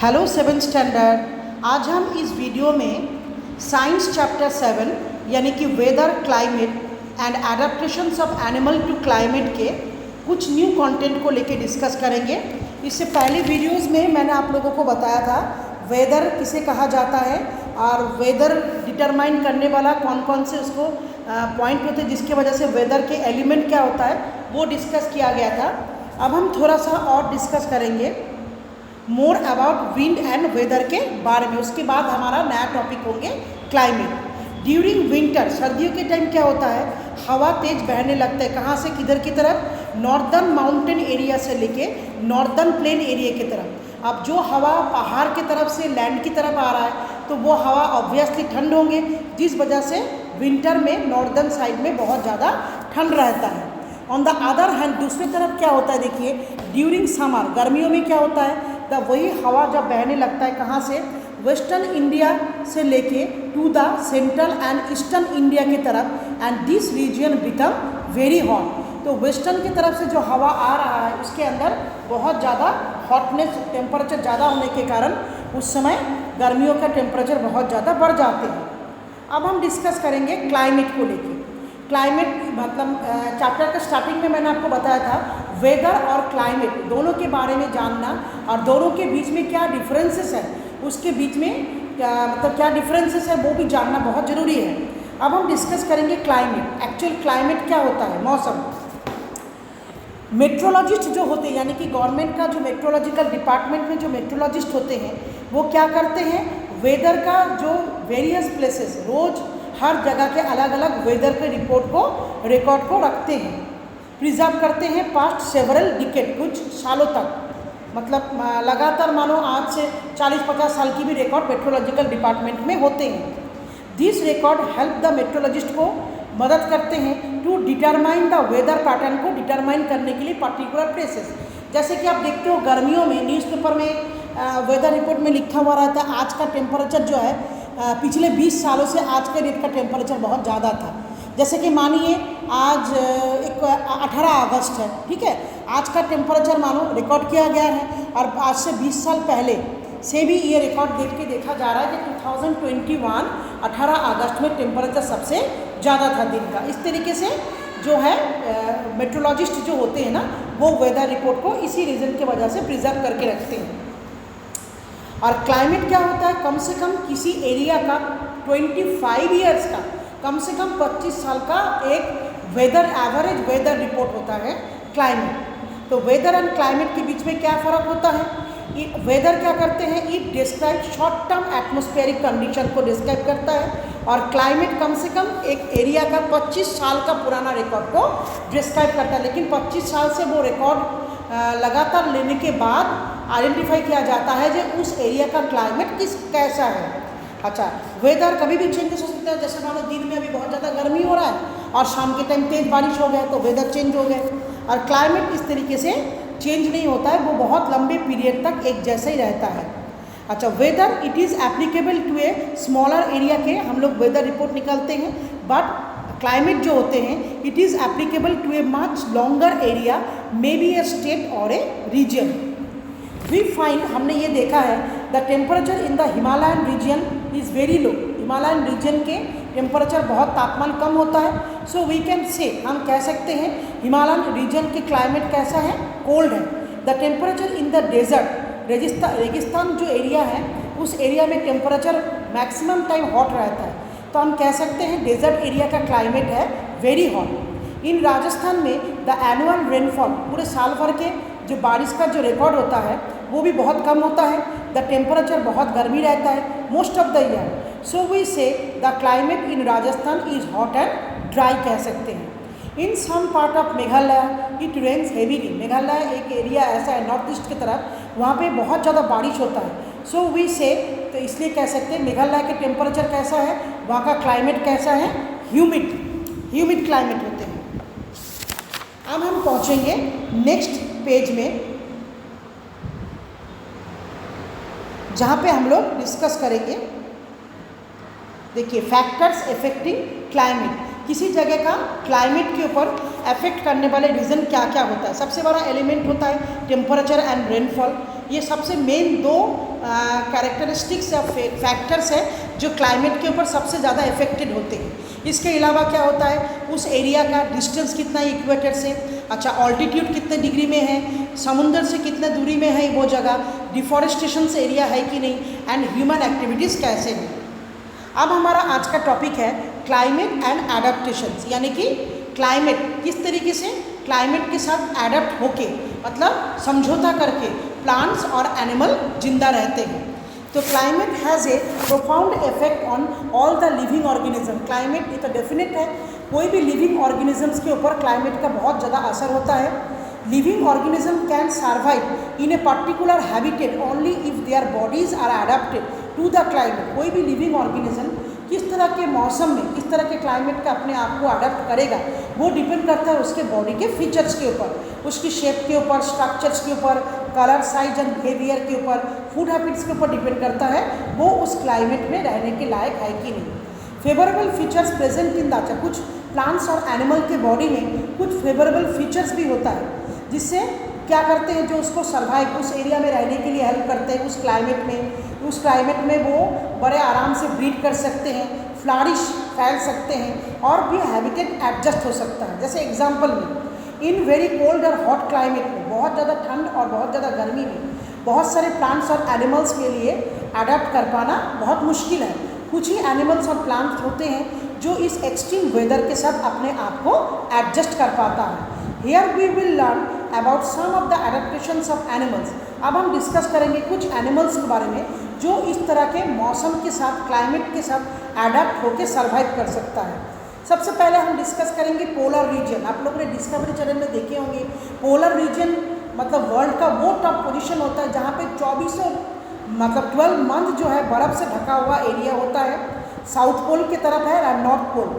Hello seven standard. आज हम इस वीडियो में साइंस चैप्टर 7 यानी कि weather climate and adaptations of animal to climate के कुछ न्यू कंटेंट को लेके डिस्कस करेंगे। इससे पहले वीडियोस में मैंने आप लोगों को बताया था वेदर किसे कहा जाता है और वेदर डिटरमाइन करने वाला कौन कौन से उसको पॉइंट होते हैं जिसकी वजह से वेदर के एलिमेंट क्या होता है वो डिस्कस किया गया था। अब हम थोड़ा सा और डिस्कस करेंगे more about wind and weather के बारे में। उसके बाद हमारा नया टॉपिक होंगे क्लाइमेट। ड्यूरिंग विंटर सर्दियों के टाइम क्या होता है, हवा तेज बहने लगता है। कहाँ से किधर की तरफ? नॉर्दर्न माउंटेन एरिया से लेके नॉर्दर्न प्लेन एरिया की तरफ। अब जो हवा पहाड़ की तरफ से लैंड की तरफ आ रहा है तो वो हवा ऑब्वियसली ठंड होंगे, जिस वजह से विंटर में नॉर्दर्न साइड में बहुत ज़्यादा ठंड रहता है। ऑन द अदर हैंड दूसरी तरफ क्या होता है, देखिए ड्यूरिंग समर गर्मियों में क्या होता है, तब वही हवा जब बहने लगता है कहाँ से, वेस्टर्न इंडिया से लेके to the central and eastern India की तरफ, and this region become very hot. तो वेस्टर्न की तरफ से जो हवा आ रहा है उसके अंदर बहुत ज़्यादा हॉटनेस टेम्परेचर ज़्यादा होने के कारण उस समय गर्मियों का टेम्परेचर बहुत ज़्यादा बढ़ जाते हैं। अब हम डिस्कस करेंगे क्लाइमेट को लेके। क्लाइमेट मतलब चैप्टर के स्टार्टिंग में मैंने आपको बताया था वेदर और क्लाइमेट दोनों के बारे में जानना और दोनों के बीच में क्या डिफरेंसेस है, उसके बीच में क्या डिफरेंसेस है वो भी जानना बहुत ज़रूरी है। अब हम डिस्कस करेंगे क्लाइमेट। एक्चुअल क्लाइमेट क्या होता है, मौसम। मेट्रोलॉजिस्ट जो होते हैं यानी कि गवर्नमेंट का जो मेट्रोलॉजिकल डिपार्टमेंट में जो मेट्रोलॉजिस्ट होते हैं वो क्या करते हैं, वेदर का जो वेरियस प्लेसेस रोज़ हर जगह के अलग अलग वेदर के रिकॉर्ड को रखते हैं, प्रिजर्व करते हैं पास्ट सेवरल डिकेड, कुछ सालों तक, मतलब लगातार मानो आज से 40-50 साल की भी रिकॉर्ड मेट्रोलॉजिकल डिपार्टमेंट में होते हैं। This record help the meteorologist को मदद करते हैं to determine the weather pattern को डिटरमाइन करने के लिए पर्टिकुलर प्लेसेस। जैसे कि आप देखते हो गर्मियों में न्यूज़पेपर में वेदर रिपोर्ट में लिखा हुआ रहता है आज का टेम्परेचर जो है पिछले 20 सालों से आज के डेट का टेम्परेचर बहुत ज़्यादा था। जैसे कि मानिए आज 18 अगस्त है, ठीक है, आज का टेम्परेचर मानो रिकॉर्ड किया गया है और आज से 20 साल पहले से भी ये रिकॉर्ड देखा जा रहा है कि 2021 18 अगस्त में टेम्परेचर सबसे ज़्यादा था दिन का। इस तरीके से जो है मेट्रोलॉजिस्ट जो होते हैं ना वो वेदर रिपोर्ट को इसी रीज़न की वजह से प्रिजर्व करके रखते हैं। और क्लाइमेट क्या होता है, कम से कम किसी एरिया का 25 ईयर्स का कम से कम 25 साल का एक वेदर एवरेज वेदर रिपोर्ट होता है क्लाइमेट। तो वेदर एंड क्लाइमेट के बीच में क्या फ़र्क होता है, वेदर क्या करते हैं, it describe short term atmospheric condition को डिस्क्राइब करता है और क्लाइमेट कम से कम एक एरिया का 25 साल का पुराना रिकॉर्ड को डिस्क्राइब करता है। लेकिन 25 साल से वो रिकॉर्ड लगातार लेने के बाद आइडेंटिफाई किया जाता है कि उस एरिया का क्लाइमेट कैसा है। अच्छा, वेदर कभी भी चेंजेस हो सकता है, जैसे मानो दिन में अभी बहुत ज़्यादा गर्मी हो रहा है और शाम के टाइम तेज़ बारिश हो गया तो वेदर चेंज हो गए। और क्लाइमेट इस तरीके से चेंज नहीं होता है, वो बहुत लंबे पीरियड तक एक जैसा ही रहता है। अच्छा, weather it is applicable to a smaller area के हम लोग वेदर रिपोर्ट निकालते हैं, बट क्लाइमेट जो होते हैं it is applicable to a much longer area, may be a state और ए रीजन। वी फाइंड हमने ये देखा है the temperature in the Himalayan region is very low. Himalayan region के टेम्परेचर बहुत तापमान कम होता है। सो वी कैन से हम कह सकते हैं हिमालयन रीजन के क्लाइमेट कैसा है, कोल्ड है। The temperature in the desert रेगिस्तान जो एरिया है उस एरिया में टेम्परेचर मैक्सिमम टाइम हॉट रहता है, तो हम कह सकते हैं डेजर्ट एरिया का क्लाइमेट है वेरी हॉट। इन राजस्थान में द एनुअल रेनफॉल पूरे साल भर के जो बारिश का जो रिकॉर्ड होता है वो भी बहुत कम होता है। द टेम्परेचर बहुत गर्मी रहता है most of the year. So we say the climate in Rajasthan is hot and dry कह सकते हैं। In some part of Meghalaya it rains heavily. Meghalaya एक एरिया ऐसा है नॉर्थ ईस्ट की तरफ, वहाँ पे बहुत ज़्यादा बारिश होता है। सो वी से तो इसलिए कह सकते हैं मेघालय के टेम्परेचर कैसा है, वहाँ का क्लाइमेट कैसा है, ह्यूमिड क्लाइमेट होते हैं। अब हम पहुँचेंगे नेक्स्ट पेज में जहाँ पे हम लोग डिस्कस करेंगे। देखिए फैक्टर्स अफेक्टिंग क्लाइमेट, किसी जगह का क्लाइमेट के ऊपर अफेक्ट करने वाले रीज़न क्या क्या होता है। सबसे बड़ा एलिमेंट होता है टेम्परेचर एंड रेनफॉल। ये सबसे मेन दो कैरेक्टरिस्टिक्स या फैक्टर्स है जो क्लाइमेट के ऊपर सबसे ज़्यादा इफेक्टेड होते हैं। इसके अलावा क्या होता है, उस एरिया का डिस्टेंस कितना है इक्वेटर से, अच्छा ऑल्टीट्यूड कितने डिग्री में है, समुंदर से कितने दूरी में है वो जगह, डिफॉरेस्टेशन से एरिया है कि नहीं, एंड ह्यूमन एक्टिविटीज़ कैसे हैं। अब हमारा आज का टॉपिक है क्लाइमेट एंड एडाप्टेशंस, यानी कि क्लाइमेट किस तरीके से क्लाइमेट के साथ एडप्ट होके, मतलब समझौता करके प्लांट्स और एनिमल जिंदा रहते हैं। तो climate has a profound effect on all the living organism. Climate ये तो डेफिनेट है, कोई भी लिविंग ऑर्गेनिजम्स के ऊपर क्लाइमेट का बहुत ज़्यादा असर होता है। Living organism can survive in a particular habitat only if their bodies are adapted to the climate. कोई भी लिविंग ऑर्गेनिज्म किस तरह के मौसम में, किस तरह के क्लाइमेट का अपने आप को अडेप्ट करेगा, वो डिपेंड करता है उसके बॉडी के फीचर्स के ऊपर, उसकी शेप के ऊपर, स्ट्रक्चर्स के ऊपर, कलर, साइज एंड बिहेवियर के ऊपर, फूड हैबिट्स के ऊपर डिपेंड करता है वो उस क्लाइमेट में रहने के लायक है कि नहीं। Favourable features present in the, कुछ प्लांट्स और एनिमल के बॉडी में कुछ फेवरेबल फीचर्स भी होता है जिससे क्या करते हैं, जो उसको सर्वाइव, उस एरिया में रहने के लिए हेल्प करते हैं। उस क्लाइमेट में वो बड़े आराम से ब्रीड कर सकते हैं, फ्लारिश फैल सकते हैं और भी हैबिटेट एडजस्ट हो सकता है। जैसे एग्जांपल में इन वेरी कोल्ड और हॉट क्लाइमेट में, बहुत ज़्यादा ठंड और बहुत ज़्यादा गर्मी में बहुत सारे प्लांट्स और एनिमल्स के लिए अडेप्ट कर पाना बहुत मुश्किल है। कुछ ही एनिमल्स और प्लांट्स होते हैं जो इस एक्सट्रीम वेदर के साथ अपने आप को एडजस्ट कर पाता है। Here we will learn about some of the adaptations of animals. अब हम डिस्कस करेंगे कुछ एनिमल्स के बारे में जो इस तरह के मौसम के साथ, क्लाइमेट के साथ अडेप्ट होकर सर्वाइव कर सकता है। सबसे पहले हम डिस्कस करेंगे पोलर रीजन। आप लोगों ने डिस्कवरी चैनल में देखे होंगे, पोलर रीजन मतलब वर्ल्ड का वो टॉप पोजीशन होता है जहाँ पे 12 मंथ जो है बर्फ़ से ढका हुआ एरिया होता है। साउथ पोल की तरफ है और north pole.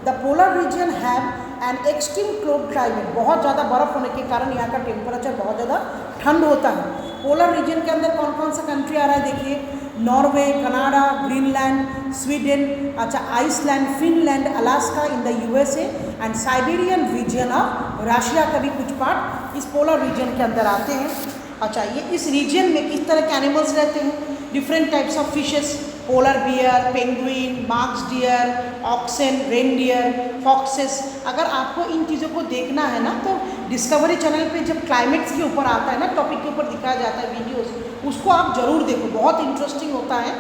The polar region have an extreme cold climate. बहुत ज़्यादा बर्फ़ होने के कारण यहाँ का टेम्परेचर बहुत ज़्यादा ठंड होता है। पोलर रीजन के अंदर कौन कौन सा कंट्री आ रहा है देखिए, नॉर्वे, कनाडा, ग्रीनलैंड, स्वीडन, अच्छा Iceland, Finland, Alaska in the USA and Siberian region of Russia का भी कुछ पार्ट इस पोलर रीजन के अंदर आते हैं। अच्छा, ये इस रीजन में किस तरह के एनिमल्स रहते हैं, different types of fishes, polar bear, penguin, marks deer, oxen, reindeer, foxes. अगर आपको इन चीज़ों को देखना है ना तो डिस्कवरी चैनल पे जब क्लाइमेट्स के ऊपर आता है ना, टॉपिक के ऊपर दिखाया जाता है वीडियोस, उसको आप ज़रूर देखो, बहुत इंटरेस्टिंग होता है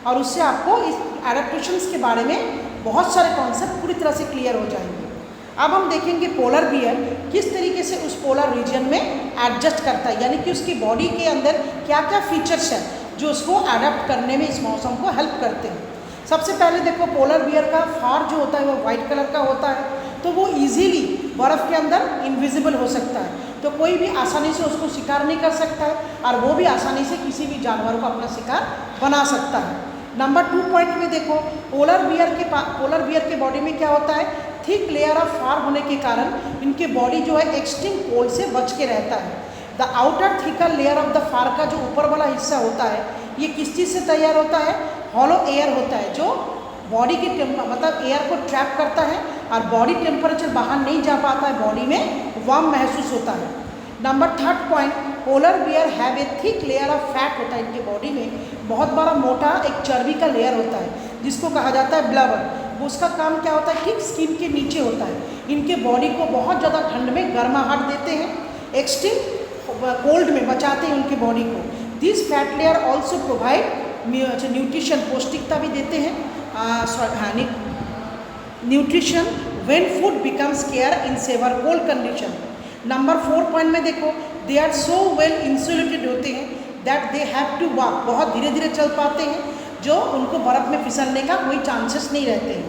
और उससे आपको इस एडेप्टेशंस के बारे में बहुत सारे कॉन्सेप्ट पूरी तरह से क्लियर हो जाएंगे। अब हम देखेंगे पोलर बियर किस तरीके से उस पोलर रीजन में एडजस्ट करता है, यानी कि उसकी बॉडी के अंदर क्या क्या फीचर्स हैं जो उसको अडेप्ट करने में इस मौसम को हेल्प करते हैं। सबसे पहले देखो, पोलर बियर का फार जो होता है वो वाइट कलर का होता है, तो वो इजीली बर्फ़ के अंदर इनविजिबल हो सकता है, तो कोई भी आसानी से उसको शिकार नहीं कर सकता है और वो भी आसानी से किसी भी जानवर को अपना शिकार बना सकता है। नंबर 2 पॉइंट में देखो, पोलर बियर के बॉडी में क्या होता है, थिक लेयर ऑफ फार होने के कारण इनके बॉडी जो है एक्सट्रीम कोल्ड से बच के रहता है। The outer thicker layer of the far का जो ऊपर वाला हिस्सा होता है ये किस चीज़ से तैयार होता है, हॉलो एयर होता है जो बॉडी के मतलब एयर को ट्रैप करता है और बॉडी टेम्परेचर बाहर नहीं जा पाता है, बॉडी में वार्म महसूस होता है। Number 3 point, polar bear have a thick layer of fat होता है, इनके बॉडी में बहुत बड़ा मोटा एक चर्बी का लेयर होता है जिसको कहा जाता है ब्लबर। वो उसका काम क्या होता है, ठीक स्किन के नीचे होता है। इनके बॉडी को बहुत ज़्यादा ठंड में गर्माहट देते हैं, एक्सट्रीम कोल्ड में बचाते हैं उनके बॉडी को। This fat layer also provide nutrition, पौष्टिकता भी देते हैं, nutrition when food becomes care in severe cold condition. Number 4 point में देखो, they are so well insulated होते हैं that they have to walk, बहुत धीरे धीरे चल पाते हैं जो उनको बर्फ़ में फिसलने का कोई चांसेस नहीं रहते हैं।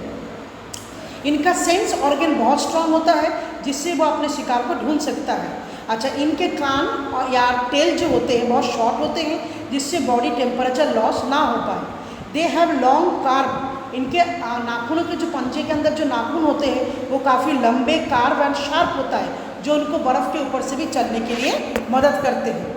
इनका सेंस ऑर्गन बहुत स्ट्रांग होता है जिससे वो अपने शिकार को ढूंढ सकता है। अच्छा, इनके कान और या टेल जो होते हैं बहुत शॉर्ट होते हैं जिससे बॉडी टेम्परेचर लॉस ना हो पाए। दे हैव लॉन्ग कार्व, इनके नाखूनों के जो पंजे के अंदर जो नाखून होते हैं वो काफ़ी लंबे, कार्व एंड शार्प होता है जो उनको बर्फ़ के ऊपर से भी चलने के लिए मदद करते हैं।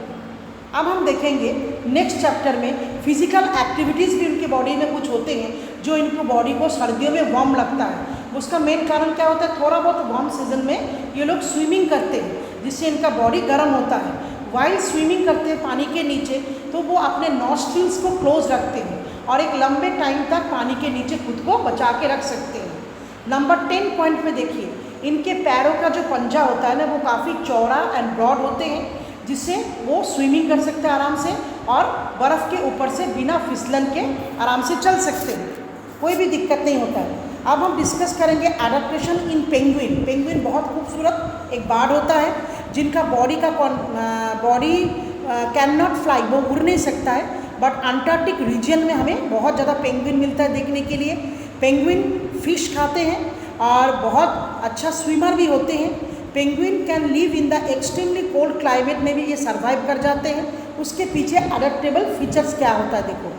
अब हम देखेंगे नेक्स्ट चैप्टर में फिजिकल एक्टिविटीज़ भी उनके बॉडी में कुछ होते हैं जो इनको बॉडी को सर्दियों में वार्म लगता है। उसका मेन कारण क्या होता है, थोड़ा बहुत वार्म सीजन में ये लोग स्विमिंग करते हैं जिससे इनका बॉडी गर्म होता है। वाइल स्विमिंग करते हैं पानी के नीचे तो वो अपने नॉस्ट्रिल्स को क्लोज रखते हैं और एक लंबे टाइम तक पानी के नीचे खुद को बचा के रख सकते हैं। नंबर 10 पॉइंट में देखिए, इनके पैरों का जो पंजा होता है ना वो काफ़ी चौड़ा एंड ब्रॉड होते हैं, जिससे वो स्विमिंग कर सकते हैं आराम से और बर्फ़ के ऊपर से बिना फिसलन के आराम से चल सकते हैं, कोई भी दिक्कत नहीं होता है। अब हम डिस्कस करेंगे एडेप्टेशन इन पेंगुइन। पेंगुइन बहुत खूबसूरत एक बर्ड होता है जिनका बॉडी कैन नॉट फ्लाई, वो उड़ नहीं सकता है, बट अंटार्कटिक रीजन में हमें बहुत ज़्यादा पेंगुइन मिलता है देखने के लिए। पेंगुइन फिश खाते हैं और बहुत अच्छा स्विमर भी होते हैं। Penguin can live in the extremely cold climate में भी ये सर्वाइव कर जाते हैं। उसके पीछे अडेप्टेबल फीचर्स क्या होता है देखो,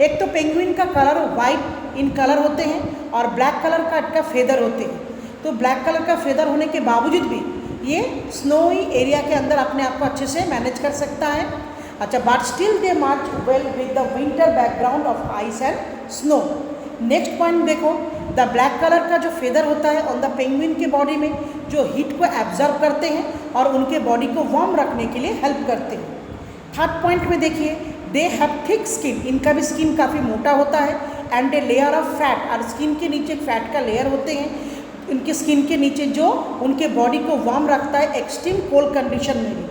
एक तो पेंगुइन का कलर वाइट इन कलर होते हैं और ब्लैक कलर का इनका फेदर होते हैं। तो ब्लैक कलर का फेदर होने के बावजूद भी ये स्नोई एरिया के अंदर अपने आप को अच्छे से मैनेज कर सकता है। अच्छा, but still they March well with the winter background of ice and snow. Next point देखो, द ब्लैक कलर का जो फेदर होता है ऑन द पेंगुइन के बॉडी में जो हीट को एब्जॉर्ब करते हैं और उनके बॉडी को वार्म रखने के लिए हेल्प करते हैं। थर्ड पॉइंट में देखिए, दे हैव थिक स्किन, इनका भी स्किन काफ़ी मोटा होता है and a layer of fat, और स्किन के नीचे फैट का लेयर होते हैं इनके स्किन के नीचे जो उनके बॉडी को वार्म रखता है एक्सट्रीम कोल्ड कंडीशन में भी।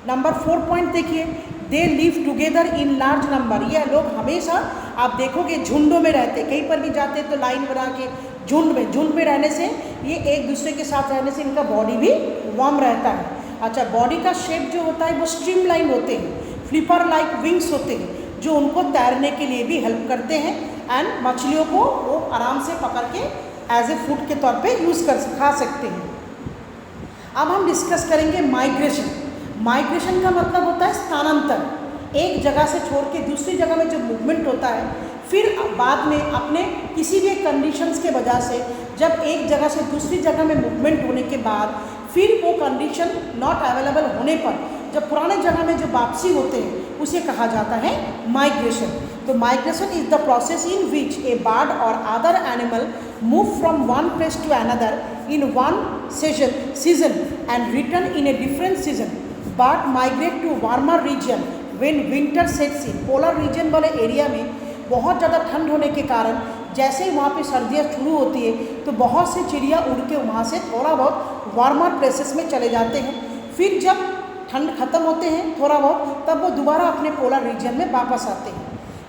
नंबर 4 पॉइंट देखिए, they live together in large number. ये लोग हमेशा आप देखोगे झुंडों में रहते, कहीं पर भी जाते तो लाइन बना के झुंड में रहने से ये एक दूसरे के साथ रहने से इनका बॉडी भी वार्म रहता है। अच्छा, बॉडी का शेप जो होता है वो स्ट्रीमलाइन होते हैं, फ्लिपर लाइक विंग्स होते हैं जो उनको तैरने के लिए भी हेल्प करते हैं एंड मछलियों को वो आराम से पकड़ के एज ए फूड के तौर पे खा सकते हैं। अब हम डिस्कस करेंगे माइग्रेशन। माइग्रेशन का मतलब होता है स्थानांतर, एक जगह से छोड़ के दूसरी जगह में जब मूवमेंट होता है, फिर बाद में अपने किसी भी कंडीशंस के वजह से जब एक जगह से दूसरी जगह में मूवमेंट होने के बाद फिर वो कंडीशन नॉट अवेलेबल होने पर जब पुराने जगह में जो वापसी होते हैं उसे कहा जाता है माइग्रेशन। तो migration is the process in which a bird और other animal move from one place to another in one season and return in a different season. Bird migrate to warmer region when winter sets in. Polar region वाले area में बहुत ज़्यादा ठंड होने के कारण जैसे ही वहाँ पे सर्दियाँ शुरू होती है तो बहुत से चिड़िया उड़ के वहाँ से थोड़ा बहुत वार्मर प्लेसेस में चले जाते हैं। फिर जब ठंड खत्म होते हैं थोड़ा बहुत, तब वो दोबारा अपने पोलर रीजन में वापस आते हैं।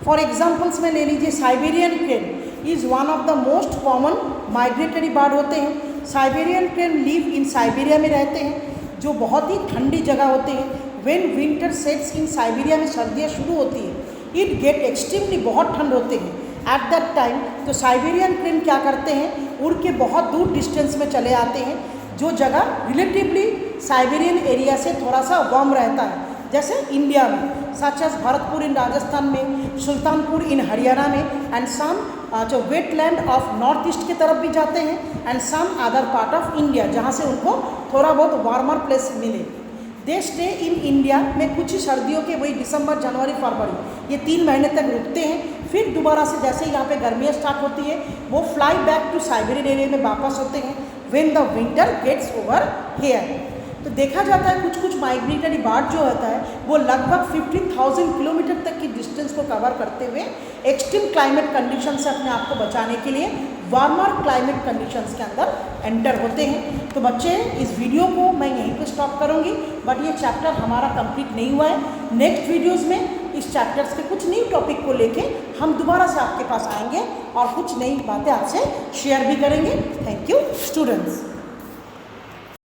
फॉर एग्जाम्पल्स में ले लीजिए, Siberian crane is one of the most common migratory bird होते हैं। Siberian crane live in Siberia में रहते हैं जो बहुत ही ठंडी जगह होते हैं। When winter sets in, Siberia में सर्दियाँ शुरू होती है, इट गेट एक्सट्रीमली, बहुत ठंड होते हैं एट दैट टाइम। तो साइबेरियन क्रेन क्या करते हैं, उड़ के बहुत दूर डिस्टेंस में चले आते हैं जो जगह रिलेटिवली साइबेरियन एरिया से थोड़ा सा वार्म रहता है, जैसे इंडिया में सच एज भरतपुर इन राजस्थान में, सुल्तानपुर इन हरियाणा में, एंड सम जो वेटलैंड ऑफ नॉर्थ ईस्ट की तरफ भी जाते हैं and some other part of India जहाँ से उनको थोड़ा बहुत वार्मर प्लेस मिले। दे स्टे इन इंडिया में कुछ ही सर्दियों के, वही दिसंबर जनवरी फरवरी, ये 3 महीने तक रुकते हैं। फिर दोबारा से जैसे यहाँ पे गर्मियाँ स्टार्ट होती है वो fly back to Siberian area में वापस होते हैं when the winter gets over here. तो देखा जाता है कुछ माइग्रेटरी बर्ड जो होता है वो लगभग 15,000 किलोमीटर तक की डिस्टेंस को कवर करते हुए एक्सट्रीम क्लाइमेट कंडीशन से अपने आप को बचाने के लिए वार्मर क्लाइमेट कंडीशंस के अंदर एंटर होते हैं। तो बच्चे, इस वीडियो को मैं यहीं पे स्टॉप करूँगी, बट ये चैप्टर हमारा कंप्लीट नहीं हुआ है। नेक्स्ट वीडियोज़ में इस चैप्टर्स के कुछ न्यू टॉपिक को लेके हम दोबारा से आपके पास आएंगे और कुछ नई बातें आपसे शेयर भी करेंगे। Thank you students.